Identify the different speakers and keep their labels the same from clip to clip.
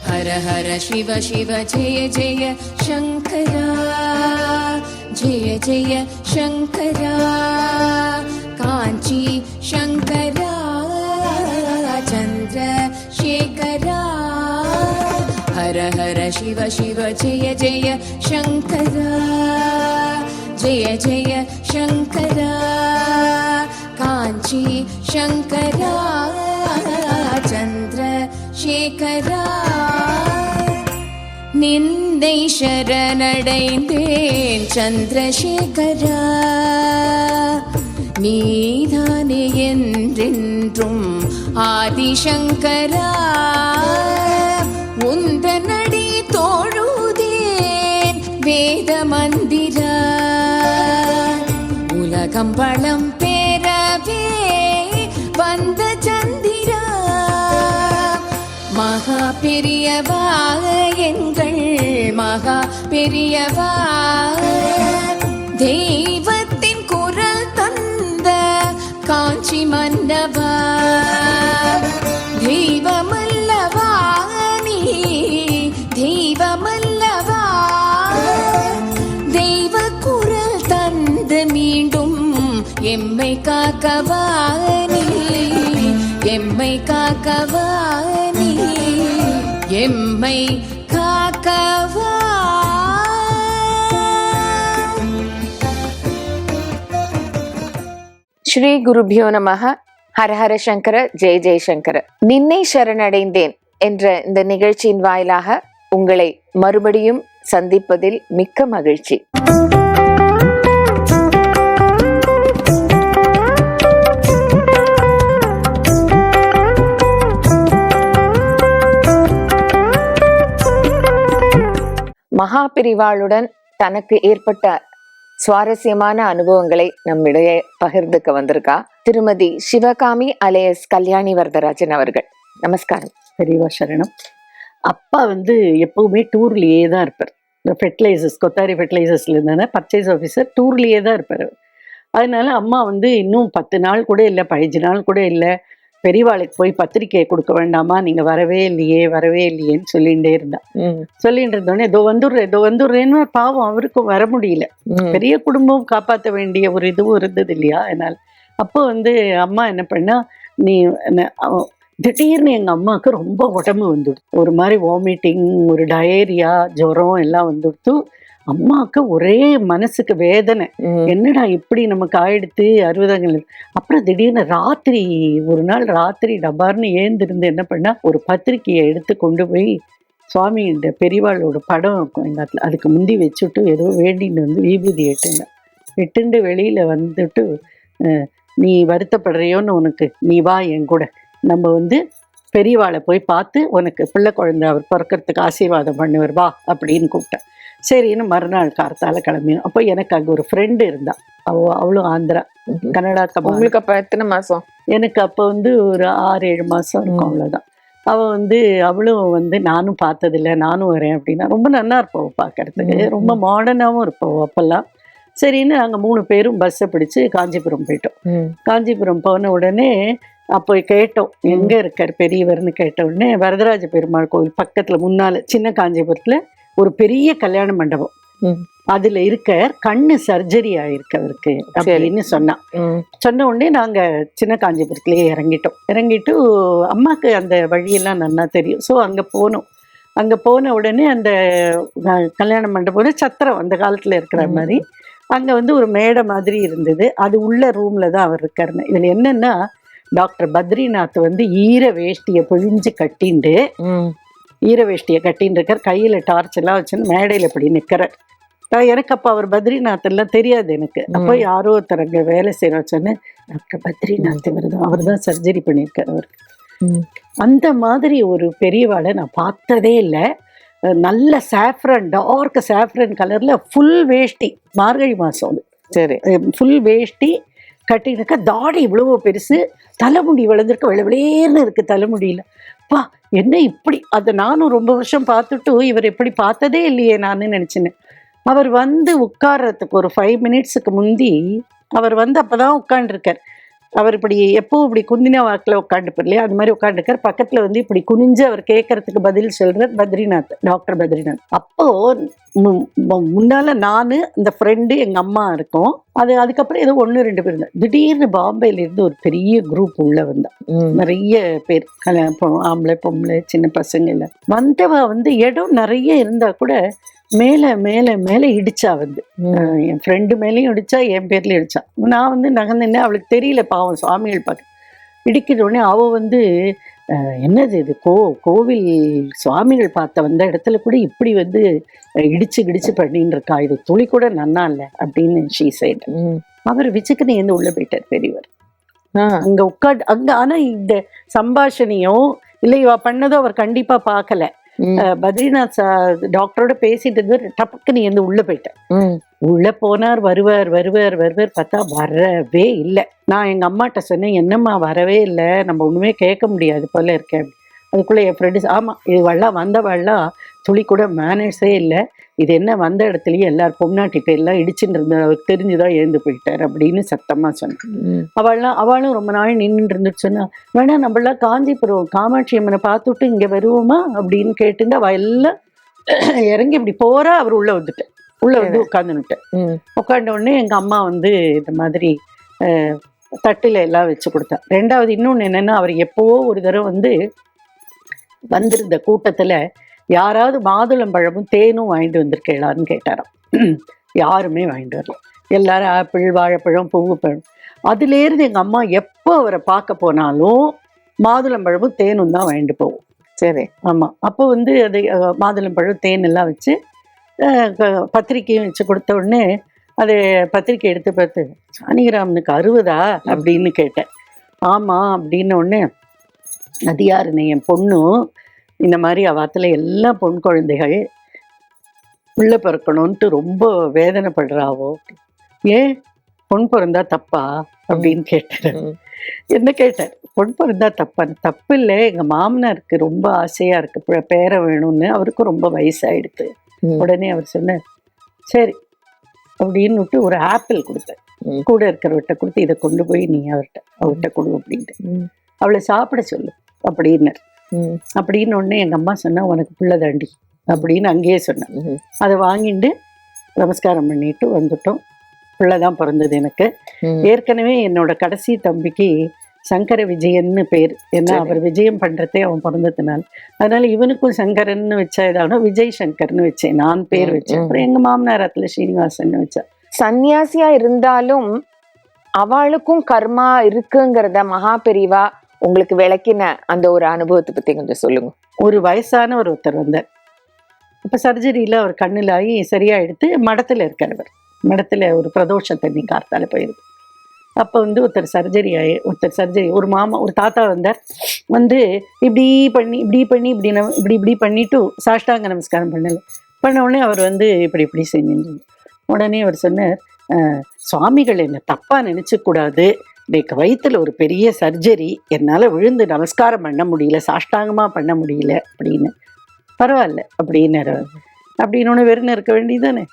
Speaker 1: हर हर शिव शिव जय जय शंकरा, जय जय शंकरा, कांची शंकरा, चंद्रशेखरा। हर हर शिव शिव जय जय शंकरा, जय जय शंकरा, कांची शंकरा, चंद्रशेखरा। நிந்தை சரணடைந்தேன் சந்திரசேகரா, நீதானே என்றென்றும் ஆதிசங்கரா. உந்தனடி தோழுதேன் வேத மந்திரா, உலகம் வளம் பெறவே வந்த சந்திரா. மகா பெரியவா எங்கள் மகா பெரியவா, தெய்வத்தின் குரல் தந்த காஞ்சி மன்னவா. தெய்வமல்லவா நீ, தெய்வமல்லவா, தெய்வ குரல் தந்து மீண்டும் எம்மை காக்கவா நீ, எம்மை காக்கவா நீ, எம்மை காக்கவா.
Speaker 2: ஸ்ரீ குருபியோ நமஹ. ஹரஹர சங்கர, ஜெய ஜெயசங்கர. நின்னை சரணடைந்தேன் என்ற இந்த நிகழ்ச்சியின் வாயிலாக உங்களை மறுபடியும் சந்திப்பதில் மிக்க மகிழ்ச்சி. மகா பிரிவாளுடன் தனக்கு ஏற்பட்ட சுவாரஸ்யமான அனுபவங்களை நம்மிடையே பகிர்ந்துக்க வந்திருக்கா திருமதி சிவகாமி அலையஸ் கல்யாணி வரதராஜன் அவர்கள். நமஸ்காரம்.
Speaker 3: பெரியவா சரணம். அப்பா எப்பவுமே டூர்லயே தான் இருப்பார். இந்த ஃபெர்டிலைசர்ஸ், கொத்தாரி ஃபெர்டிலைசர்ஸ்ல இருந்தானே பர்ச்சேஸ் ஆஃபீஸர், டூர்லயே தான் இருப்பார். அதனால அம்மா இன்னும் 10 நாள் கூட இல்லை, 15 நாள் கூட இல்லை, பெரியவாளுக்கு போய் பத்திரிக்கையை கொடுக்க வேண்டாமா, நீங்க வரவே இல்லையேன்னு சொல்லிகிட்டே இருந்தா. சொல்லிட்டு இருந்தோடனே இதோ வந்துடுறேன்னு பாவம் அவருக்கும் வர முடியல. பெரிய குடும்பம் காப்பாற்ற வேண்டிய ஒரு இதுவும் இருந்தது இல்லையா. அதனால அப்போ அம்மா என்ன பண்ணா, நீ திடீர்னு எங்க அம்மாவுக்கு ரொம்ப உடம்பு வந்துடுது, ஒரு மாதிரி வாமிட்டிங், ஒரு டயேரியா, ஜுரம் எல்லாம் வந்துடுத்து. அம்மாவுக்கு ஒரே மனசுக்கு வேதனை, என்னடா இப்படி நமக்கு ஆயிடுத்து 60. அப்புறம் திடீர்னு ஒரு நாள் ராத்திரி டபார்னு ஏந்திருந்து என்ன பண்ணா, ஒரு பத்திரிக்கையை எடுத்து கொண்டு போய் சுவாமி இந்த பெரியவாளோட படம் இருக்கும் எங்க இடத்துல, அதுக்கு முந்தி வச்சுட்டு ஏதோ வேண்டின்னு விபூதி எட்டுண்டு வெளியில வந்துட்டு, நீ வருத்தப்படுறியோன்னு உனக்கு, நீ வா என் கூட, நம்ம பெரியவாளை போய் பார்த்து உனக்கு பிள்ளை குழந்தை அவர் பிறக்கிறதுக்கு ஆசீர்வாதம் பண்ணுவார் வா அப்படின்னு கூப்பிட்டேன். சரின்னு மறுநாள் கார்த்தால கிளம்பினோம். அப்போ எனக்கு அங்கே ஒரு ஃப்ரெண்டு இருந்தா, அவளும் ஆந்திரா, கனடா.
Speaker 2: உங்களுக்கு அப்போ எத்தனை மாதம்?
Speaker 3: எனக்கு அப்போ ஒரு 6-7 மாதம் இருக்கும், அவ்வளோதான். அவளும் நானும் பார்த்ததில்லை, நானும் வரேன் அப்படின்னா. ரொம்ப நல்லா இருப்போம் பார்க்கறதுக்கு, ரொம்ப மாடர்னாகவும் இருப்போம் அப்போல்லாம். சரின்னு நாங்கள் 3 பேரும் பஸ்ஸை பிடிச்சி காஞ்சிபுரம் போயிட்டோம். காஞ்சிபுரம் போன உடனே அப்போ கேட்டோம், எங்கே இருக்கார் பெரியவர்னு கேட்ட உடனே, வரதராஜ பெருமாள் கோவில் பக்கத்தில் முன்னால் சின்ன காஞ்சிபுரத்தில் ஒரு பெரிய கல்யாண மண்டபம், அதுல கண்ணு சர்ஜரி ஆயிருக்கு அவருக்கு அப்படின்னு சொன்ன உடனே நாங்க சின்ன காஞ்சிபுரத்துலயே இறங்கிட்டு அம்மாக்கு அந்த வழியெல்லாம் நல்லா தெரியும். ஸோ அங்க போன உடனே அந்த கல்யாண மண்டபம் சத்திரம் அந்த காலத்துல இருக்கிற மாதிரி, அங்க ஒரு மேடை மாதிரி இருந்தது. அது உள்ள ரூம்ல தான் அவர் இருக்காருன்னு. இதுல என்னன்னா, டாக்டர் பத்ரிநாத் ஈர வேஷ்டியை பிழிஞ்சு கட்டிண்டு இருக்கார், கையில டார்ச் எல்லாம் வச்சுன்னு மேடையில இப்படி நிக்கிறார். எனக்கு அப்போ அவர் பத்ரிநாத் எல்லாம் தெரியாது எனக்கு. அப்போ யாரோ ஒருத்தர் அங்கே வேலை செய்கிற வச்சோன்னு, டாக்டர் பத்ரிநாத் அவர் தான் சர்ஜரி பண்ணியிருக்கார் அவருக்கு. அந்த மாதிரி ஒரு பெரியவாளை நான் பார்த்ததே இல்லை. நல்ல சாஃப்ரன், டார்க் சாஃப்ரன் கலர்ல ஃபுல் வேஷ்டி, மார்கழி மாதம் சரி, ஃபுல் வேஷ்டி கட்டிருக்க, தாடி இவ்வளவோ பெருசு, தலைமுடி வளர்ந்துருக்க, வெள்ளவேர்னு இருக்கு தலைமுடியில. பா என்ன இப்படி, அதை நானும் ரொம்ப வருஷம் பார்த்துட்டு இவர் இப்படி பார்த்ததே இல்லையே நான் நினைச்சேன்னு. அவர் வந்து உட்கார்றதுக்கு ஒரு 5 மினிட்ஸுக்கு முந்தி அவர் வந்து அப்பதான் உட்காந்துருக்கார். அவர் இப்படி எப்பவும் இப்படி குந்தின வாக்கில் உட்காந்துப்பார் இல்லையா, அது மாதிரி உட்காந்துருக்கார். பக்கத்துல வந்து இப்படி குனிஞ்சு அவர் கேட்கறதுக்கு பதில் சொல்றார் பத்ரிநாத், டாக்டர் பத்ரிநாத். அப்போ முன்னால நானு, இந்த ஃப்ரெண்டு, எங்க அம்மா இருக்கோம். அதுக்கப்புறம் ஏதோ 1-2 பேர் இருந்தா. திடீர்னு பாம்பேல இருந்து ஒரு பெரிய குரூப் உள்ள வந்தா. நிறைய பேர், ஆம்பளை பொம்பளை சின்ன பசங்க இல்ல வந்தவ வந்து இடம் நிறைய இருந்தா கூட மேல மேல மேல இடிச்சா வந்து என் ஃப்ரெண்டு மேலேயும் இடிச்சா, என் பேர்லயும் இடிச்சா. நான் வந்து நகர்ந்தேன், அவளுக்கு தெரியல பாவம், சுவாமிகள் பார்க்க இடிக்கிற உடனே அவ வந்து என்னது இது, கோவில் சுவாமிகள் பார்த்த வந்த இடத்துல கூட இப்படி வந்து இடிச்சு பண்ணின்னு இருக்கா, இது துளி கூட நன்னா இல்லை அப்படின்னு ஷீ சைட். அவர் விச்சுக்குன்னு இருந்து உள்ள போயிட்டார் பெரியவர். அங்க உட்காந்து அங்க, ஆனா இந்த சம்பாஷணையோ இல்லை இவ பண்ணதோ அவர் கண்டிப்பா பார்க்கல. பத்ரிநாத் டாக்டரோட பேசிட்டு இருந்து டப்புக்குன்னு இருந்து உள்ள போயிட்டேன். உள்ள போனார், வருவார் பார்த்தா வரவே இல்லை. நான் எங்க அம்மாட்ட சொன்னேன், என்னம்மா வரவே இல்லை, நம்ம ஒண்ணுமே கேட்க முடியாது போல இருக்கேன். அதுக்குள்ள என் ஃப்ரெண்ட்ஸ், ஆமா இது வந்தவெல்லாம் துளி கூட மேனேஜே இல்லை, இது என்ன வந்த இடத்துலயும் எல்லாரும் பொம்னாட்டி பேர்லாம் இடிச்சுட்டு இருந்தது, அவருக்கு தெரிஞ்சுதான் எழுந்து போயிட்டார் அப்படின்னு சத்தமா சொன்னேன். அவளும் ரொம்ப நாள் நின்றுட்டு இருந்துட்டு சொன்னா, வேணா நம்மளாம் காஞ்சிபுரம் காமாட்சி அம்மனை பார்த்துட்டு இங்க வருவோமா அப்படின்னு கேட்டுட்டு அவ எல்லாம் இறங்கி இப்படி போறா. அவர் உள்ள வந்து உட்காந்துட்டேன். உட்காந்த உடனே எங்க அம்மா வந்து இந்த மாதிரி தட்டுல எல்லாம் வச்சு கொடுத்தா. ரெண்டாவது இன்னொன்னு என்னன்னா, அவர் எப்பவோ ஒரு தடவை வந்து வந்திருந்த கூட்டத்துல யாராவது மாதுளம்பழமும் தேனும் வாங்கிட்டு வந்திருக்கேளான்னு கேட்டாராம். யாருமே வாங்கிட்டு வரல. எல்லாரும் ஆப்பிள், வாழைப்பழம், பூவுப்பழம். அதுலேருந்து எங்க அம்மா எப்போ அவரை பார்க்க போனாலும் மாதுளம்பழமும் தேனும் தான் வாங்கிட்டு போவோம்.
Speaker 2: சரி,
Speaker 3: ஆமா. அப்போ வந்து அது மாதுளம்பழம் தேன் எல்லாம் வச்சு பத்திரிக்கையும் வச்சு கொடுத்த உடனே அது பத்திரிக்கை எடுத்து பார்த்து, சாணிகிராமனுக்கு 60 அப்படின்னு கேட்டேன். ஆமா அப்படின்ன உடனே, அது யாருன்னு, என் பொண்ணும் இந்த மாதிரி அவாத்துல எல்லா பொன் குழந்தைகள் உள்ள பிறக்கணும்ட்டு ரொம்ப வேதனைப்படுறாவோ. ஏன் பொன் பிறந்தா தப்பா அப்படின்னு கேட்டார். என்ன கேட்டார், பொன் பிறந்தா தப்பான்னு. தப்பு இல்லை, எங்க மாமனாருக்கு ரொம்ப ஆசையா இருக்கு பேரை வேணும்னு, அவருக்கும் ரொம்ப வயசாயிடுது. உடனே அவர் சொன்னார், சரி அப்படின்னு விட்டு ஒரு ஆப்பிள் கொடுத்தார். கூட இருக்கிறவர்கிட்ட கொடுத்து, இதை கொண்டு போய் நீ அவர்கிட்ட கொடு அப்படின்ட்டு, அவளை சாப்பிட சொல்லு அப்படின்னார். அப்படின்னு ஒண்ணு எங்க அம்மா சொன்னா, உனக்கு பிள்ளை தாண்டி அப்படின்னு அங்கேயே சொன்னேன். அதை வாங்கிட்டு நமஸ்காரம் பண்ணிட்டு வந்துட்டோம். பிள்ளைதான் பிறந்தது எனக்கு. ஏற்கனவே என்னோட கடைசி தம்பிக்கு சங்கர விஜயன்னு பேர். ஏன்னா அவர் விஜயம் பண்றதே அவன் பிறந்ததுனால. அதனால இவனுக்கும் சங்கரன்னு வச்சா இதாகனா விஜய் சங்கர்னு வச்சேன், நான் பேர் வச்சேன். அப்புறம் எங்க மாமனாரத்துல ஸ்ரீனிவாசன் வச்சா.
Speaker 2: சன்னியாசியா இருந்தாலும் அவளுக்கும் கர்மா இருக்குங்கிறத மகா பெரிவா உங்களுக்கு விளக்கின அந்த ஒரு அனுபவத்தை பத்தி கொஞ்சம் சொல்லுங்க.
Speaker 3: ஒரு வயசான ஒருத்தர் வந்தார். இப்ப சர்ஜரியில அவர் கண்ணுல ஆகி சரியா எடுத்து மடத்துல இருக்கிறவர். மடத்துல ஒரு பிரதோஷ தண்ணி கார்த்தால போயிருக்கு. அப்போ வந்து ஒருத்தர் சர்ஜரி ஒரு மாமா ஒரு தாத்தா வந்தார். வந்து இப்படி பண்ணிட்டு சாஷ்டாங்க நமஸ்காரம் பண்ண உடனே அவர் வந்து இப்படி செஞ்சு உடனே அவர் சொன்னார், சுவாமிகள் என்ன தப்பா நினைச்ச கூடாது, எனக்கு வயிற்றுல ஒரு பெரிய சர்ஜரி, என்னால விழுந்து நமஸ்காரம் பண்ண முடியல, சாஷ்டாங்கமா பண்ண முடியல அப்படின்னு. பரவாயில்ல அப்படின்னாரு. அப்படின்னு வெறும் இருக்க வேண்டியதானே.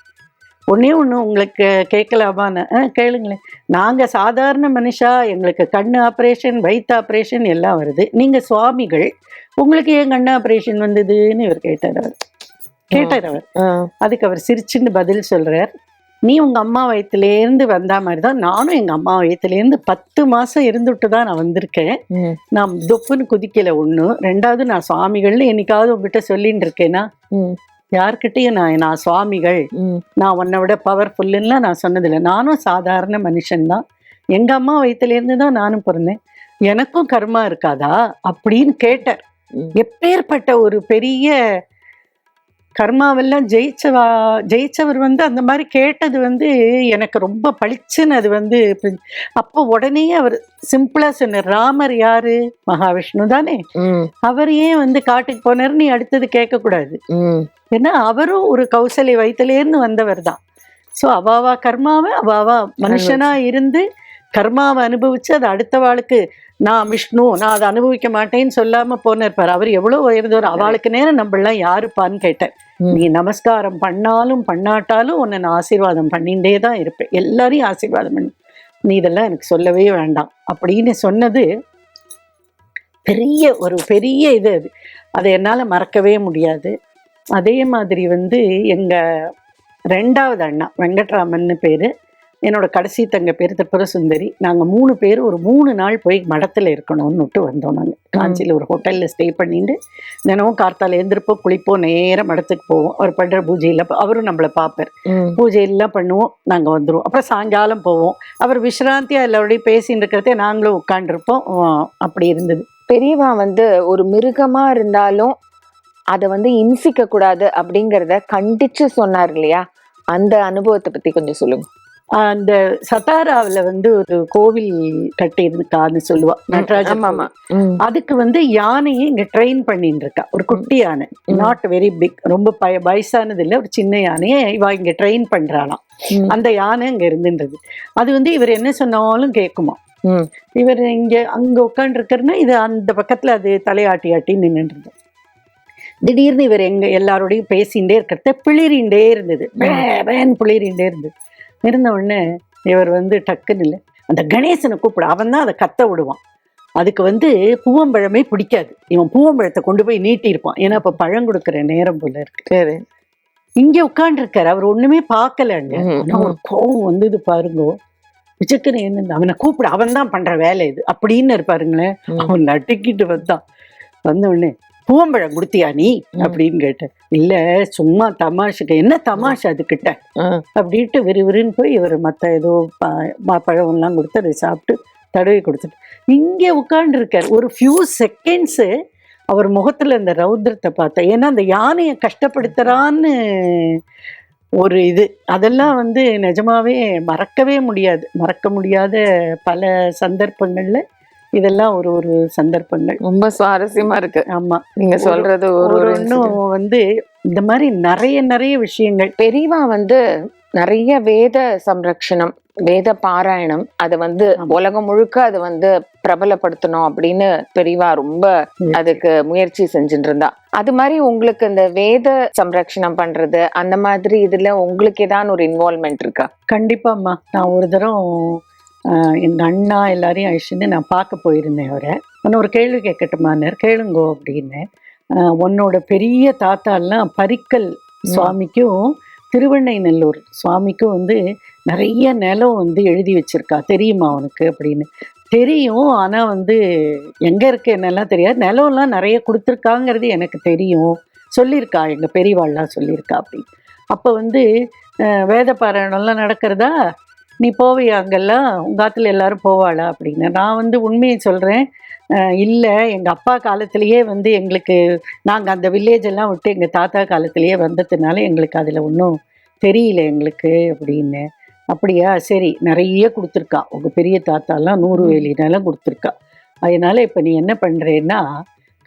Speaker 3: ஒன்னே உங்களுக்கு கேட்கலாமான்னு, கேளுங்களேன். நாங்க சாதாரண மனுஷா, எங்களுக்கு கண்ணு ஆப்ரேஷன், வயிற்று ஆப்ரேஷன் எல்லாம் வருது. நீங்க சுவாமிகள், உங்களுக்கு ஏன் கண்ணு ஆப்ரேஷன் வந்ததுன்னு இவர் கேட்டார். அவர் அதுக்கு அவர் சிரிச்சுன்னு பதில் சொல்றார், நீ உங்க அம்மா வயிற்றுலேருந்து வந்தா மாதிரிதான் நானும் எங்க அம்மா வயிற்றுலேருந்து 10 மாசம் இருந்துட்டு தான் நான் வந்திருக்கேன். நான் தொப்புன்னு குதிக்கல. ஒண்ணு. ரெண்டாவது, நான் சுவாமிகள்னு என்னைக்காவது உங்ககிட்ட சொல்லிட்டு இருக்கேன்னா? யார்கிட்டையும் நான் சுவாமிகள், நான் உன்னை விட பவர்ஃபுல்லுன்னா நான் சொன்னதில்லை. நானும் சாதாரண மனுஷன்தான். எங்க அம்மா வயிற்றுலேருந்து தான் நானும் பிறந்தேன். எனக்கும் கர்மா இருக்காதா அப்படின்னு கேட்டார். எப்பேற்பட்ட ஒரு பெரிய கர்மாவெல்லாம் ஜெயிச்சவர் வந்து அந்த மாதிரி கேட்டது வந்து எனக்கு ரொம்ப பளிச்சுன்னு. அது வந்து அப்போ உடனே அவர் சிம்பிளா சொன்னார், ராமர் யாரு? மகாவிஷ்ணு தானே. அவர் ஏன் வந்து காட்டுக்கு போனார்? நீ அடுத்தது கேட்க கூடாது. ஏன்னா அவரும் ஒரு கௌசல்ய வயிற்றுலேருந்து வந்தவர் தான். ஸோ அவாவா கர்மாவை அவாவா மனுஷனா இருந்து கர்மாவை அனுபவிச்சு அது அடுத்த வாழ்க்கு நான் விஷ்ணு, நான் அதை அனுபவிக்க மாட்டேன்னு சொல்லாம போனிருப்பாரு. அவர் எவ்வளவு உயர்ந்தவர். அவளுக்கு நேரம் நம்மளாம் யாருப்பான்னு கேட்டேன். நீ நமஸ்காரம் பண்ணாலும் பண்ணாட்டாலும் உன்னை நான் ஆசீர்வாதம் பண்ணிட்டே தான் இருப்பேன், எல்லாரையும் ஆசீர்வாதம் பண்ணி, நீ இதெல்லாம் எனக்கு சொல்லவே வேண்டாம் அப்படின்னு சொன்னது பெரிய இது. அதை என்னால் மறக்கவே முடியாது. அதே மாதிரி எங்க 2வது அண்ணா வெங்கட்ராமன் பேரு, என்னோட கடைசி தங்க பேர் திரிபுர சுந்தரி. நாங்கள் 3 பேர் ஒரு 3 நாள் போய் மடத்தில் இருக்கணும்னுட்டு வந்தோம். நாங்கள் காஞ்சியில் ஒரு ஹோட்டலில் ஸ்டே பண்ணிட்டு தினமும் கார்த்தால எழுந்திருப்போம், குளிப்போம், நேரம் மடத்துக்கு போவோம். அவர் பண்ணுற பூஜையில் அவரும் நம்மளை பார்ப்பார், பூஜையெல்லாம் பண்ணுவோம், நாங்கள் வந்துடுவோம். அப்புறம் சாயங்காலம் போவோம். அவர் விஸ்ராந்தியாக எல்லாரோடையும் பேசின்னு இருக்கிறதே நாங்களும் உட்காண்டிருப்போம். அப்படி இருந்தது.
Speaker 2: பெரியவா ஒரு மிருகமா இருந்தாலும் அதை இன்சிக்க கூடாது அப்படிங்கிறத கண்டிச்சு சொன்னார் இல்லையா? அந்த அனுபவத்தை பத்தி கொஞ்சம் சொல்லுங்க.
Speaker 3: அந்த சத்தாராவில் ஒரு கோவில் கட்டியிருக்கான்னு சொல்லுவா, நடராஜர். அதுக்கு யானையை இங்க ட்ரெயின் பண்ணிட்டு இருக்கா. ஒரு குட்டி யானை, நாட் வெரி பிக், ரொம்ப வயசானது இல்லை, ஒரு சின்ன யானையை இவ இங்க ட்ரெயின் பண்றாளாம். அந்த யானை இங்க இருந்துன்றது. அது இவர் என்ன சொன்னாலும் கேட்குமா. இவர் அங்க உட்காந்து இருக்கிறன்னா இது அந்த பக்கத்துல அது தலையாட்டி ஆட்டி நின்றுன்றது. திடீர்னு இவர் எல்லாரோடையும் பேசிகிட்டே இருக்கிறத பிளிரிண்டே இருந்தது, பிளிரிண்டே இருந்தது. இருந்த உடனே இவர் டக்குன்னு இல்லை, அந்த கணேசனை கூப்பிட, அவன் தான் அதை கத்த விடுவான். அதுக்கு பூவம்பழமே பிடிக்காது. இவன் பூவம்பழத்தை கொண்டு போய் நீட்டியிருப்பான், ஏன்னா அப்ப பழம் கொடுக்குற நேரம் போல இருக்கு. இங்க உட்காந்து இருக்காரு, அவர் ஒண்ணுமே பார்க்கலங்க. ஆனா ஒரு கோவம் வந்தது பாருங்க. விஜயக்கனை என்ன, அவனை கூப்பிட, அவன் தான் பண்ற வேலை இது அப்படின்னு இருப்பாருங்களேன். அவன் நட்டுக்கிட்டு வந்த உடனே, பூவம்பழம் கொடுத்தியா நீ அப்படின்னு கேட்டேன். இல்ல சும்மா தமாஷுக்கு. என்ன தமாஷ் அதுக்கிட்ட அப்படின்ட்டு விறுவிறுன்னு போய் இவர் மற்ற ஏதோ பழம் எல்லாம் கொடுத்து அதை சாப்பிட்டு தடவி கொடுத்துட்டு இங்கே உட்கார்ந்து இருக்கார். ஒரு ஃபியூ செகண்ட்ஸு அவர் முகத்துல இந்த ரௌத்ரத்தை பார்த்தேன். ஏன்னா அந்த யானையை கஷ்டப்படுத்துறான்னு ஒரு இது, அதெல்லாம் நிஜமாவே மறக்கவே முடியாது. மறக்க முடியாத பல சந்தர்ப்பங்கள்ல இதெல்லாம் ஒரு சந்தர்ப்பங்கள்.
Speaker 2: ரொம்ப சுவாரஸ்யமா இருக்கு.
Speaker 3: ஆமா,
Speaker 2: நீங்க சொல்றது ஒரு
Speaker 3: இந்த மாதிரி நிறைய விஷயங்கள்.
Speaker 2: பெரியவா நிறைய வேத சம்ரக்ஷணம், வேத பாராயணம், அதை உலகம் முழுக்க அதை பிரபலப்படுத்தணும் அப்படின்னு பெரியவா ரொம்ப அதுக்கு முயற்சி செஞ்சுட்டு இருந்தா. அது மாதிரி உங்களுக்கு இந்த வேத சம்ரக்ஷணம் பண்றது அந்த மாதிரி இதுல உங்களுக்கு ஏதாவது ஒரு இன்வால்மெண்ட் இருக்கா?
Speaker 3: கண்டிப்பாம்மா. நான் ஒரு தரம் எங்கள் அண்ணா எல்லாரையும் அழிச்சுன்னு நான் பார்க்க போயிருந்தேன். அவரை ஒன்று ஒரு கேள்வி கேட்கட்டுமான்னார். கேளுங்கோ அப்படின்னு. உன்னோட பெரிய தாத்தாலாம் பரிக்கல் சுவாமிக்கும் திருவெண்ணைநல்லூர் சுவாமிக்கும் நிறைய நிலம் எழுதி வச்சிருக்கா, தெரியுமா அவனுக்கு அப்படின்னு. தெரியும், ஆனால் எங்கே இருக்கு என்னெல்லாம் தெரியாது. நிலம்லாம் நிறைய கொடுத்துருக்காங்கிறது எனக்கு தெரியும், சொல்லியிருக்கா, எங்கள் பெரியவாள்லாம் சொல்லியிருக்கா அப்படின்னு. அப்போ வேத பாராயணம்லாம் நடக்கிறதா, நீ போவியா அங்கெல்லாம், உங்கள் ஆற்றுல எல்லாரும் போவாளா அப்படின்னு. நான் உண்மையை சொல்கிறேன், இல்லை எங்கள் அப்பா காலத்திலேயே எங்களுக்கு, நாங்கள் அந்த வில்லேஜ் எல்லாம் விட்டு எங்கள் தாத்தா காலத்திலேயே வந்ததுனால எங்களுக்கு அதில் ஒன்றும் தெரியல எங்களுக்கு அப்படின்னு. அப்படியா, சரி, நிறைய கொடுத்துருக்கா உங்கள் பெரிய தாத்தாலாம், 100 வேலி நிலம் கொடுத்துருக்கா. அதனால இப்போ நீ என்ன பண்ணுறேன்னா,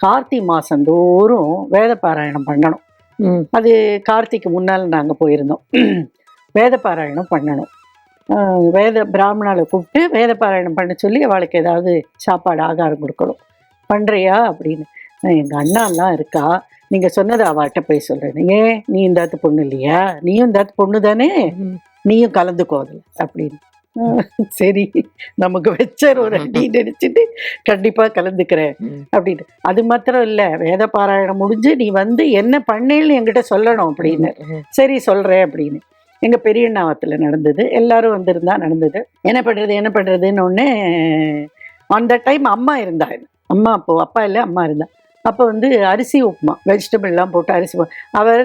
Speaker 3: கார்த்திகை மாதந்தோறும் வேத பாராயணம் பண்ணணும். அது கார்த்திக்கு முன்னால் நாங்கள் போயிருந்தோம். வேத பாராயணம் பண்ணணும். வேத பிராமணாவை கூப்பிட்டு வேத பாராயணம் பண்ண சொல்லி அவளுக்கு ஏதாவது சாப்பாடு ஆகாரம் கொடுக்கணும். பண்ணுறியா அப்படின்னு. எங்கள் அண்ணாலாம் இருக்கா, நீங்கள் சொன்னதை அவட்ட போய் சொல்கிறேன். ஏன், நீ இந்தாத்து பொண்ணு இல்லையா, நீயும் இந்தாத்து பொண்ணு தானே, நீயும் கலந்துக்கோ அதில் அப்படின்னு. சரி, நமக்கு வச்சார் ஒரு அடி நினைச்சிட்டு கண்டிப்பாக கலந்துக்கிறேன் அப்படின்னு. அது மாத்திரம் இல்லை, வேத பாராயணம் முடிஞ்சு நீ என்ன பண்ணேன்னு என்கிட்ட சொல்லணும் அப்படின்னு. சரி சொல்கிறேன் அப்படின்னு. எங்கள் பெரியண்ணாவத்தில் நடந்தது, எல்லாரும் வந்திருந்தா நடந்தது. என்ன பண்ணுறதுன்னு ஒன்று. அந்த டைம் அம்மா இருந்தா, அம்மா அப்போது அப்பா இல்லை, அம்மா இருந்தா. அப்போ அரிசி உப்புமா, வெஜிடபிள்லாம் போட்டு அரிசி அவர்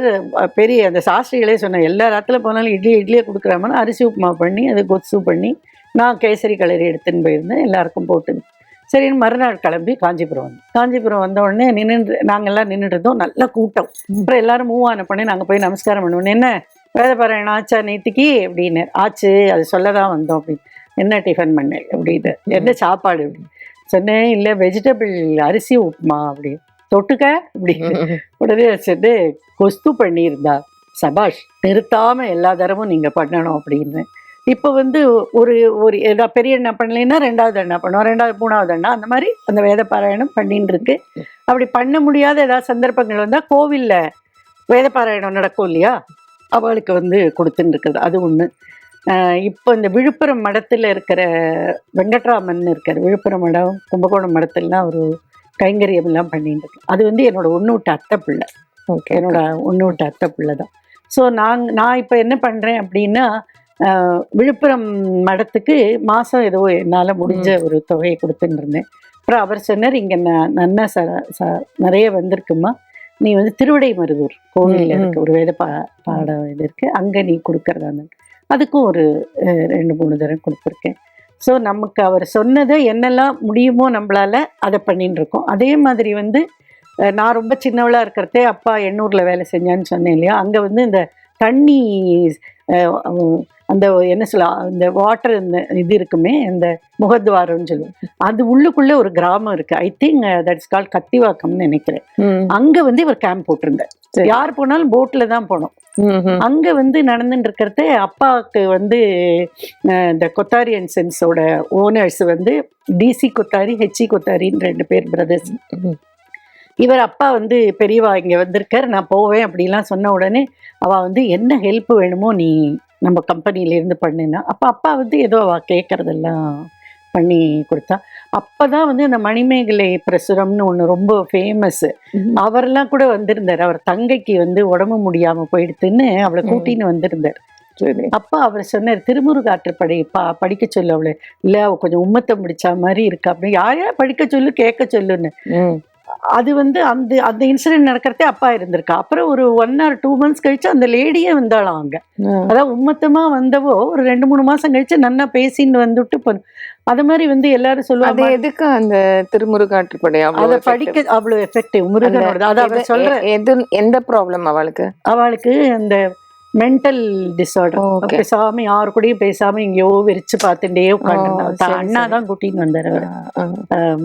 Speaker 3: பெரிய அந்த சாஸ்திரிகளே சொன்ன, எல்லா இடத்துல போனாலும் இட்லியே கொடுக்குறாமன்னு அரிசி உப்புமா பண்ணி அது கொத்து பண்ணி நான் கேசரி கலரி எடுத்துன்னு போயிருந்தேன், எல்லாருக்கும் போட்டு. சரின்னு மறுநாள் கிளம்பி காஞ்சிபுரம் வந்த உடனே நாங்கள்லாம் நின்றுட்டோம், நல்ல கூட்டம். அப்புறம் எல்லாரும் மூவ் ஆன பண்ணி நாங்கள் போய் நமஸ்காரம் பண்ணுவோம். என்ன வேத பாராயணம் ஆச்சா நேற்றுக்கு அப்படின்னு. ஆச்சு, அது சொல்ல தான் வந்தோம் அப்படின்னு. என்ன டிஃபன் பண்ணேன் அப்படின்னு. என்ன சாப்பாடு அப்படின்னு சொன்னேன். இல்லை வெஜிடபிள் அரிசி உப்புமா அப்படின்னு. தொட்டுக்க அப்படின்னு. உடனே வச்சுட்டு கொஸ்து பண்ணியிருந்தா. சபாஷ், நிறுத்தாமல் எல்லா தரமும் நீங்கள் பண்ணணும் அப்படின்னு. இப்போ வந்து ஒரு ஒரு ஏதாவது பெரிய அண்ணா பண்ணலைன்னா ரெண்டாவது அண்ணா பண்ணுவோம், ரெண்டாவது மூணாவது அண்ணா, அந்த மாதிரி அந்த வேத பாராயணம் பண்ணின்னு இருக்கு. அப்படி பண்ண முடியாத ஏதாவது சந்தர்ப்பங்கள் வந்தால் கோவிலில் வேத பாராயணம் நடக்கும் இல்லையா, அவளுக்கு வந்து கொடுத்துன்னு இருக்குது. அது ஒன்று. இப்போ இந்த விழுப்புரம் மடத்தில் இருக்கிற வெங்கட்ராமன் இருக்கார், விழுப்புரம் மடம் கும்பகோணம் மடத்துலலாம் ஒரு கைங்கரியம் எல்லாம் பண்ணிட்டு இருக்கு. அது வந்து என்னோட ஒன்று விட்ட அத்தை பிள்ளை.
Speaker 2: ஓகே.
Speaker 3: என்னோட ஒன்று விட்ட அத்தை பிள்ளை தான். ஸோ நான் இப்போ என்ன பண்ணுறேன் அப்படின்னா, விழுப்புரம் மடத்துக்கு மாதம் ஏதோ என்னால் முடிஞ்ச ஒரு தொகையை கொடுத்துட்டு இருந்தேன். அப்புறம் அவர் சொன்னார், இங்கே நன்னா நிறைய வந்திருக்குமா, நீ வந்து திருவிடை மருதூர் கோவிலில் இருக்க ஒரு வேத பாடம் இது இருக்குது, அங்கே நீ கொடுக்கறதா. அதுக்கும் ஒரு 2-3 தடவை கொடுத்துருக்கேன். ஸோ நமக்கு அவர் சொன்னதை என்னெல்லாம் முடியுமோ நம்மளால் அதை பண்ணின்னு இருக்கோம். அதே மாதிரி வந்து நான் ரொம்ப சின்னவளாக இருக்கிறதே அப்பா எண்ணூரில் வேலை செஞ்சான்னு சொன்னேன் இல்லையா, அங்கே வந்து இந்த தண்ணி அந்த என்ன சொல்ல இந்த வாட்டர் இந்த இது இருக்குமே, இந்த முகத்வாரம்னு சொல்லுவோம், அது உள்ளுக்குள்ளே ஒரு கிராமம் இருக்குது. ஐ திங்க் தட்ஸ் கால் கத்திவாக்கம்னு நினைக்கிறேன். அங்கே வந்து இவர் கேம்ப் போட்டிருந்தார். யார் போனாலும் போட்டில் தான் போனோம். அங்கே வந்து நடந்துட்டு இருக்கிறத அப்பாவுக்கு வந்து இந்த கொத்தாரி அண்ட் சென்ஸோட ஓனர்ஸ் வந்து டிசி கொத்தாரி, ஹெச்சி கொத்தாரின்னு 2 பேர் பிரதர்ஸ். இவர் அப்பா வந்து பெரியவா இங்கே வந்திருக்கார், நான் போவேன் அப்படிலாம் சொன்ன உடனே அவள் வந்து என்ன ஹெல்ப் வேணுமோ நீ நம்ம கம்பெனியிலேருந்து பண்ணுனா, அப்போ அப்பா வந்து ஏதோ அவள் கேட்குறதெல்லாம் பண்ணி கொடுத்தா. அப்போ தான் வந்து அந்த மணிமேகலை பிரசுரம்னு ஒன்று ரொம்ப ஃபேமஸ்ஸு. அவரெல்லாம் கூட வந்திருந்தார். அவர் தங்கைக்கு வந்து உடம்பு முடியாமல் போயிடுத்துன்னு அவளை கூட்டின்னு வந்திருந்தார். அப்போ அவர் சொன்னார், திருமுருகாற்றுப்படை படிக்க சொல்லு அவளை. இல்லை அவள் கொஞ்சம் உம்மத்தை முடிச்சா மாதிரி இருக்கா அப்படின்னு. யாரையா படிக்க சொல்லு, கேட்க சொல்லுன்னு. அது வந்து அந்த அந்த இன்சிடென்ட் நடக்கிறதே அப்பா இருந்திருக்கா. அப்புறம் ஒரு 1 or 2 months கழிச்சு அந்த லேடியே வந்தாலாம் அங்கே. அதாவது உம்மத்தமா வந்தவோ ஒரு 2-3 மாசம் கழிச்சு நன்னா பேசின்னு வந்துட்டு அது மாதிரி வந்து எல்லாரும் சொல்லுவாங்க.
Speaker 2: எதுக்கு அந்த திருமுருகாற்றுப்படை
Speaker 3: அதை படிக்க அவ்வளவு எஃபெக்டிவ் முருகனோட. அதாவது சொல்ற
Speaker 2: எந்த ப்ராப்ளம் அவளுக்கு
Speaker 3: அந்த மென்டல் டிஸார்டர். பேசாம யாரு கூடயும் பேசாம எங்கேயோ வெறிச்சு பார்த்துட்டே உட்காந்து அண்ணா தான் கூட்டின்னு வந்தார் அவர்.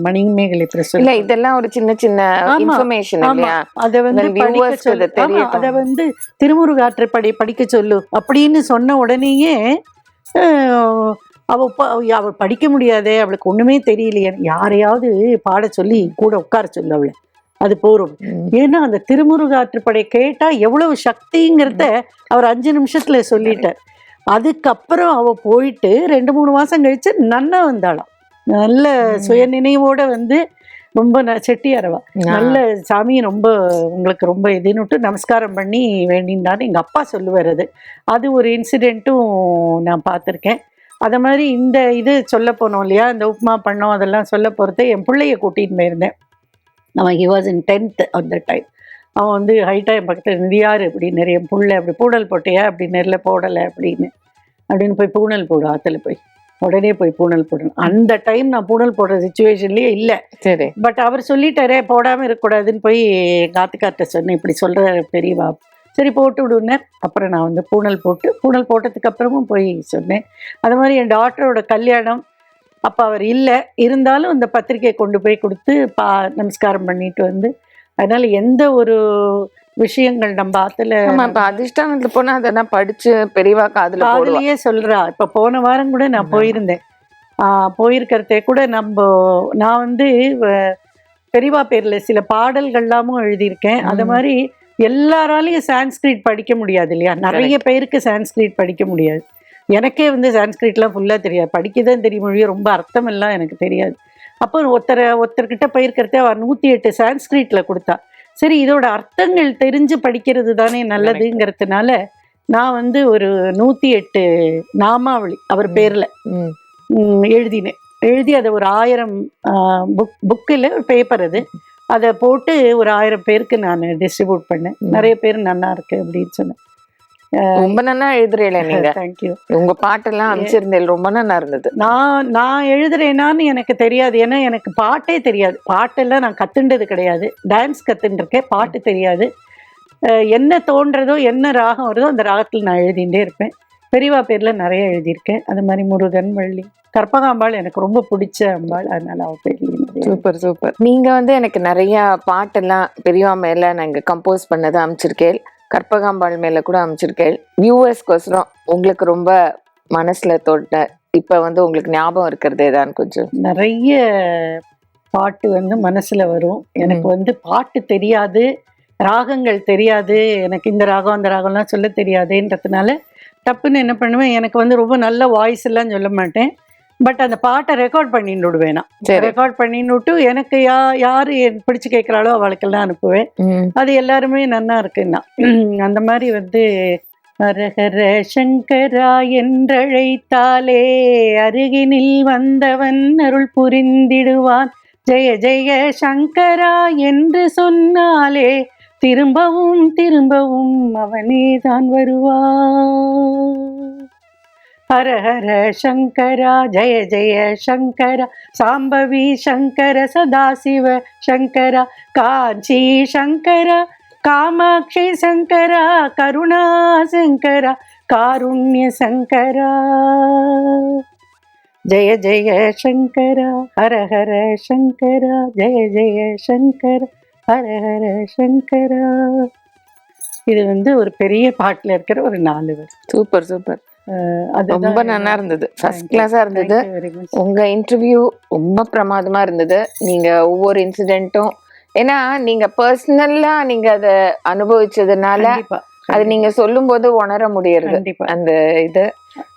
Speaker 3: மணிமேகலை பிரசுரம்.
Speaker 2: இல்ல இதெல்லாம் ஒரு சின்ன சின்ன இன்ஃபர்மேஷன் இல்லையா,
Speaker 3: அதை வந்து அதை வந்து திருமுருகாற்றுப்படை படிக்க சொல்லு அப்படின்னு சொன்ன உடனேயே அவள் படிக்க முடியாதே, அவளுக்கு ஒண்ணுமே தெரியலையே, யாரையாவது பாட சொல்லி கூட உட்கார சொல்லு அவளை, அது போரும். ஏன்னா அந்த திருமுருகாற்றுப்படை கேட்டா எவ்வளவு சக்திங்கிறத அவர் 5 நிமிஷத்துல சொல்லிட்டார். அதுக்கப்புறம் அவ போயிட்டு 2-3 மாசம் கழிச்சு நன்னா வந்தாளாம். நல்ல சுய நினைவோட வந்து ரொம்ப செட்டியாரவா நல்ல சாமி ரொம்ப உங்களுக்கு ரொம்ப இதுன்னுட்டு நமஸ்காரம் பண்ணி வேண்டினான்னு எங்க அப்பா சொல்லுவார். அது ஒரு இன்சிடென்ட்டும் நான் பார்த்துருக்கேன். அதை மாதிரி இந்த இது சொல்ல போனோம் இல்லையா, இந்த உப்மா பண்ணோம் அதெல்லாம் சொல்ல போகிறத என் பிள்ளைய கூட்டிகிட்டு போயிருந்தேன். அவன் he was in 10th at that time. அவன் வந்து ஹைட்டாக என் பக்கத்தில் இருந்து யார் அப்படின்னு நிறைய புள்ளை அப்படி பூடல் போட்டையா அப்படி நெல்லில் போடலை அப்படின்னு போய் பூனல் போடு ஆற்றுல போய் உடனே போய் பூனல் போடணும். அந்த டைம் நான் பூனல் போடுற சுச்சுவேஷன்லேயே இல்லை. சரி, பட் அவர் சொல்லிட்டாரே போடாமல் இருக்கக்கூடாதுன்னு போய் காத்துக்கார்ட்ட சொன்னேன், இப்படி சொல்கிற பெரியவா. சரி போட்டு விடுனார். அப்புறம் நான் வந்து பூனல் போட்டதுக்கு அப்புறமும் போய் சொன்னேன். அது மாதிரி என் டாக்டரோட கல்யாணம் அப்போ அவர் இல்லை, இருந்தாலும் அந்த பத்திரிக்கையை கொண்டு போய் கொடுத்து நமஸ்காரம் பண்ணிட்டு வந்து. அதனால எந்த ஒரு விஷயங்கள் நம்ம ஆத்துல
Speaker 2: அதிஷ்டானத்துல போனா அதெல்லாம் படிச்சு பெரியவா காதுலயே
Speaker 3: சொல்றா. இப்ப போன வாரம் கூட நான் போயிருந்தேன். போயிருக்கிறதே கூட நான் வந்து பெரியவா பேர்ல சில பாடல்கள்லாமும் எழுதியிருக்கேன். அது மாதிரி எல்லாராலையும் சான்ஸ்கிரிட் படிக்க முடியாது இல்லையா, நிறைய பேருக்கு சான்ஸ்கிரிட் படிக்க முடியாது. எனக்கே வந்து சான்ஸ்கிரிட்லாம் ஃபுல்லாக தெரியாது, படிக்கதான் தெரியும், மொழியை ரொம்ப அர்த்தம் எல்லாம் எனக்கு தெரியாது. அப்போ ஒருத்தர்கிட்ட போயிருக்கிறதே அவர் 108 சான்ஸ்கிரிட்டில் கொடுத்தா. சரி இதோட அர்த்தங்கள் தெரிஞ்சு படிக்கிறது தானே நல்லதுங்கிறதுனால நான் வந்து ஒரு 108 நாமாவளி அவர் பேரில் எழுதி அதை ஒரு 1000 புக்கில் ஒரு பேப்பர் அதை போட்டு ஒரு 1000 பேருக்கு நான் டிஸ்ட்ரிபியூட் பண்ணேன். நிறைய பேர் நல்லா இருக்கு அப்படின்னு சொன்னேன்.
Speaker 2: ரொம்ப நல்லா எழுதுறீங்களே நீங்க.
Speaker 3: தேங்க்யூ.
Speaker 2: உங்க பாட்டெல்லாம் அமைச்சிருந்தேன், ரொம்ப நல்லா இருந்தது.
Speaker 3: நான் எழுதுறேனான்னு எனக்கு தெரியாது, ஏன்னா எனக்கு பாட்டே தெரியாது. பாட்டெல்லாம் நான் கத்துண்டது கிடையாது, டான்ஸ் கத்துட்டுருக்கேன், பாட்டு தெரியாது. என்ன தோன்றதோ என்ன ராகம் வருதோ அந்த ராகத்தில் நான் எழுதிகிட்டே இருப்பேன். பெரியவா பேரில் நிறைய எழுதியிருக்கேன். அது மாதிரி முருகன், வள்ளி, கற்பகாம்பாள் எனக்கு ரொம்ப பிடிச்ச அம்பாள், அதனால அவ பேர்லையும்.
Speaker 2: Super super. நீங்க வந்து எனக்கு நிறைய பாட்டெல்லாம் பெரியவா மேல நாங்க கம்போஸ் பண்ணதை அமைச்சிருக்கேன், கற்பகாம்பாள் மேல கூட அமைச்சிருக்கேன். வியூவர்ஸ்க்கோசரம் உங்களுக்கு ரொம்ப மனசுல தொட்ட இப்ப உங்களுக்கு ஞாபகம் இருக்கிறது ஏதான்னு கொஞ்சம்?
Speaker 3: நிறைய பாட்டு மனசுல வரும். எனக்கு பாட்டு தெரியாது, ராகங்கள் தெரியாது, எனக்கு இந்த ராகம் அந்த ராகம்லாம் சொல்ல தெரியாதுன்றதுனால டப்புன்னு என்ன பண்ணுவேன், எனக்கு ரொம்ப நல்ல வாய்ஸ் எல்லாம் சொல்ல மாட்டேன். பட் அந்த பாட்டை ரெக்கார்ட் பண்ணிட்டு விடுவேன். நான் ரெக்கார்ட் பண்ணிட்டு எனக்கு யாரு பிடிச்சு கேட்கிறாளோ அவளுக்கெல்லாம் அனுப்புவேன். அது எல்லாருமே நல்லா இருக்குன்னா அந்த மாதிரி ஹரஹர சங்கரா என்றழைத்தாலே அருகினில் வந்தவன் அருள் புரிந்திடுவான், ஜெய ஜெய சங்கரா என்று சொன்னாலே திரும்பவும் திரும்பவும் அவனே தான் வருவான். ஹர ஹர சங்கரா ஜெய ஜெய சங்கரா சாம்பவி சங்கர சதாசிவ சங்கரா காஞ்சி சங்கரா காமாட்சி சங்கரா கருணா சங்கரா காருண்ய சங்கரா ஜெய ஜெய சங்கரா ஹர ஹர சங்கரா ஜெய ஜெய சங்கரா ஹர ஹர சங்கரா. இது ஒரு பெரிய பாட்டுல இருக்கிற ஒரு 4 வரி.
Speaker 2: Super super. ரொம்ப நல்லா இருந்தது, ஃபர்ஸ்ட் கிளாஸா இருந்தது. உங்க இன்டர்வியூ ரொம்ப பிரமாதமா இருந்தது. நீங்க ஒவ்வொரு இன்சிடென்ட்டும், ஏன்னா நீங்க பர்சனலா நீங்க அத அனுபவிச்சதுனால அது நீங்க சொல்லும் போது உணர முடியறது. அந்த இது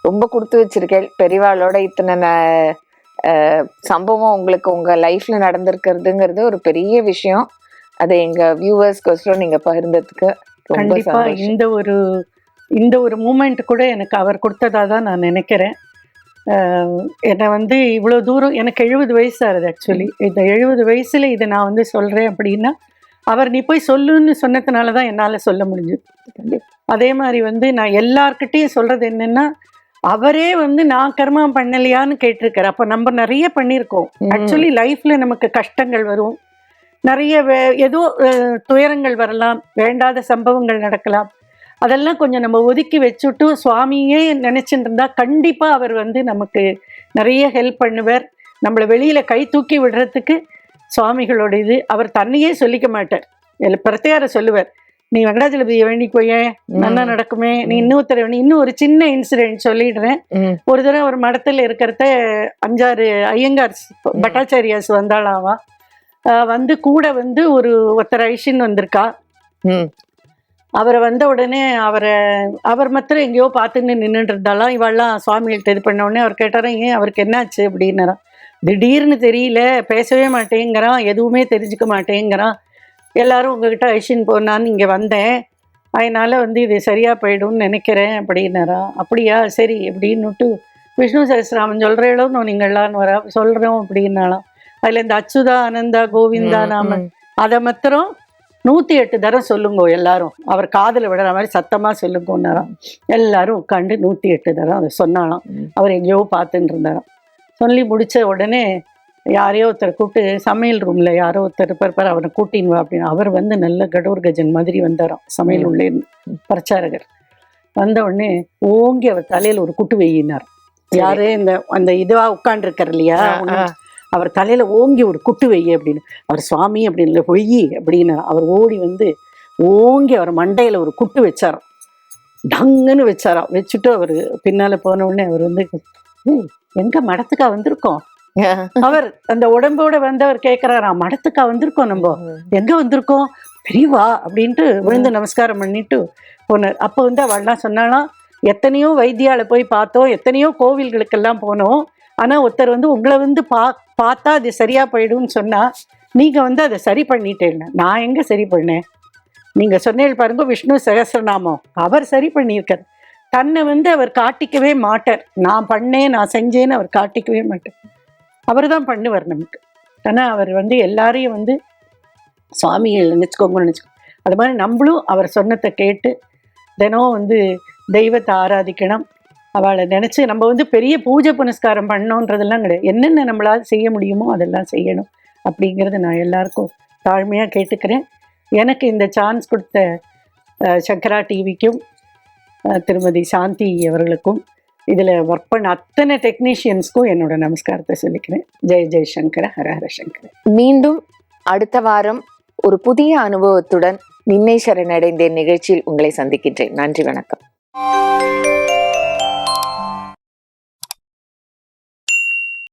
Speaker 2: ரொம்ப கொடுத்து வச்சிருக்கேன். பெரியவாளோட இத்தனை சம்பவம் உங்களுக்கு உங்க லைஃப்ல நடந்திருக்கிறதுங்கிறது ஒரு பெரிய விஷயம். அது எங்க வியூவர்ஸ்க்கு நீங்க பகிர்ந்ததுக்கு ரொம்ப சந்தோஷம்.
Speaker 3: இந்த ஒரு மூமெண்ட் கூட எனக்கு அவர் கொடுத்ததா தான் நான் நினைக்கிறேன். என்னை இவ்வளோ தூரம் எனக்கு 70 வயசு ஆகுது ஆக்சுவலி. இந்த 70 வயசுல இதை நான் சொல்கிறேன் அப்படின்னா அவர் நீ போய் சொல்லுன்னு சொன்னதுனால தான் என்னால் சொல்ல முடிஞ்சுது. அதே மாதிரி நான் எல்லார்கிட்டையும் சொல்கிறது என்னென்னா, அவரே நான் கர்மம் பண்ணலையான்னு கேட்டிருக்காரு. அப்போ நம்ம நிறைய பண்ணியிருக்கோம். ஆக்சுவலி லைஃப்பில் நமக்கு கஷ்டங்கள் வரும், நிறைய ஏதோ துயரங்கள் வரலாம், வேண்டாத சம்பவங்கள் நடக்கலாம். அதெல்லாம் கொஞ்சம் நம்ம ஒதுக்கி வச்சுட்டு சுவாமியே நினச்சிட்டு இருந்தா கண்டிப்பாக அவர் நமக்கு நிறைய ஹெல்ப் பண்ணுவார். நம்மளை வெளியில் கை தூக்கி விடுறதுக்கு சுவாமிகளோட இது. அவர் தன்னையே சொல்லிக்க மாட்டார், பிரத்தையார சொல்லுவார், நீ வெங்கடாஜலபதியை வேண்டிக்கு போய் நல்லா நடக்குமே, நீ இன்னும் ஒரு சின்ன இன்சிடென்ட் சொல்லிடுறேன். ஒரு தடவை ஒரு மடத்தில் இருக்கிறத 5-6 ஐயங்கார் பட்டாச்சாரியாஸ் வந்தாளாவா, கூட ஒருத்தர் ஐஷின் வந்திருக்கா. அவரை வந்த உடனே அவர் மாத்திரம் எங்கேயோ பார்த்துன்னு நின்றுட்டு இருந்தாலும் இவெல்லாம் சுவாமிகள்ட்ட இது பண்ண உடனே அவர் கேட்டாரா, ஏன் அவருக்கு என்னாச்சு அப்படின்னாராம். திடீர்னு தெரியல, பேசவே மாட்டேங்கிறான், எதுவுமே தெரிஞ்சுக்க மாட்டேங்கிறான், எல்லாரும் உங்ககிட்ட ஐஷின் போனான்னு இங்கே வந்தேன், அதனால இது சரியாக போயிடும்னு நினைக்கிறேன் அப்படின்னாராம். அப்படியா, சரி அப்படின்னுட்டு விஷ்ணு சஹஸ்ரநாமம் சொல்கிறேளோன்னு நீங்கள்லாம் சொல்கிறோம் அப்படின்னாலாம். அதில் இந்த அச்சுதா ஆனந்தா கோவிந்தா நாம அதை மாத்திரம் 108 தரம் சொல்லுங்கோ எல்லாரும், அவர் காதில் விடுற மாதிரி சத்தமாக சொல்லுங்கன்னாராம். எல்லாரும் உட்காந்து 108 தரம் அதை சொன்னாலாம். அவர் எங்கேயோ பார்த்துட்டு இருந்தாராம். சொல்லி முடித்த உடனே யாரையோ ஒருத்தர் கூப்பிட்டு சமையல் ரூமில் யாரோ ஒருத்தர் இருப்பார், அவரை கூட்டின்னு வா அப்படின்னு. அவர் நல்ல கடோர் கஜன் மாதிரி வந்தாராம் சமையல் உள்ளே பிரச்சாரகர். வந்த உடனே ஓங்கி அவர் தலையில் ஒரு குட்டு வெயினார். யாரு அந்த இதுவாக உட்காண்டிருக்கார் இல்லையா, அவர் தலையில ஓங்கி ஒரு குட்டு வெய்ய அப்படின்னு. அவர் சுவாமி அப்படின்னு பொய்யி அப்படின்னு அவர் ஓடி ஓங்கி அவர் மண்டையில ஒரு குட்டு வச்சாராம். டங்குன்னு வச்சாராம். வச்சுட்டு அவர் பின்னால போன உடனே அவர் எங்க மடத்துக்கா வந்திருக்கோம், அவர் அந்த உடம்போட அவர் கேட்கிறாராம், மடத்துக்கா வந்திருக்கோம், நம்ம எங்க வந்திருக்கோம் பெரியவா அப்படின்ட்டு விழுந்து நமஸ்காரம் பண்ணிட்டு போனார். அப்போ அவள்லாம் சொன்னாலாம், எத்தனையோ வைத்தியால போய் பார்த்தோம், எத்தனையோ கோவில்களுக்கெல்லாம் போனோம், ஆனால் ஒருத்தர் உங்களை பார்த்தா அது சரியாக போயிடும்னு சொன்னால் நீங்கள் அதை சரி பண்ணிட்டேன்னு. நான் எங்கே சரி பண்ணேன், நீங்கள் சொன்னேன் பாருங்க விஷ்ணு சகஸ்ரநாமம், அவர் சரி பண்ணியிருக்கார். தன்னை அவர் காட்டிக்கவே மாட்டார். நான் பண்ணேன் நான் செஞ்சேன்னு அவர் காட்டிக்கவே மாட்டார். அவர் தான் பண்ணுவார் நமக்கு. ஆனால் அவர் எல்லாரையும் சுவாமிகள் நினச்சிக்கோங்க. அது மாதிரி நம்மளும் அவர் சொன்னதை கேட்டு தினம் தெய்வத்தை ஆராதிக்கணும். அவளை நினச்சி நம்ம பெரிய பூஜை புனஸ்காரம் பண்ணோன்றதெல்லாம் கிடையாது. என்னென்ன நம்மளால் செய்ய முடியுமோ அதெல்லாம் செய்யணும் அப்படிங்கிறது நான் எல்லாருக்கும் தாழ்மையாக கேட்டுக்கிறேன். எனக்கு இந்த சான்ஸ் கொடுத்த சங்கரா டிவிக்கும் திருமதி சாந்தி அவர்களுக்கும் இதில் ஒர்க் பண்ண அத்தனை டெக்னீஷியன்ஸ்க்கும் என்னோட நமஸ்காரத்தை சொல்லிக்கிறேன். ஜெய ஜெய்சங்கர ஹர ஹர சங்கர.
Speaker 2: மீண்டும் அடுத்த வாரம் ஒரு புதிய அனுபவத்துடன் நின்னை சரணடைந்தேன் நிகழ்ச்சியில் உங்களை சந்திக்கின்றேன். நன்றி, வணக்கம்.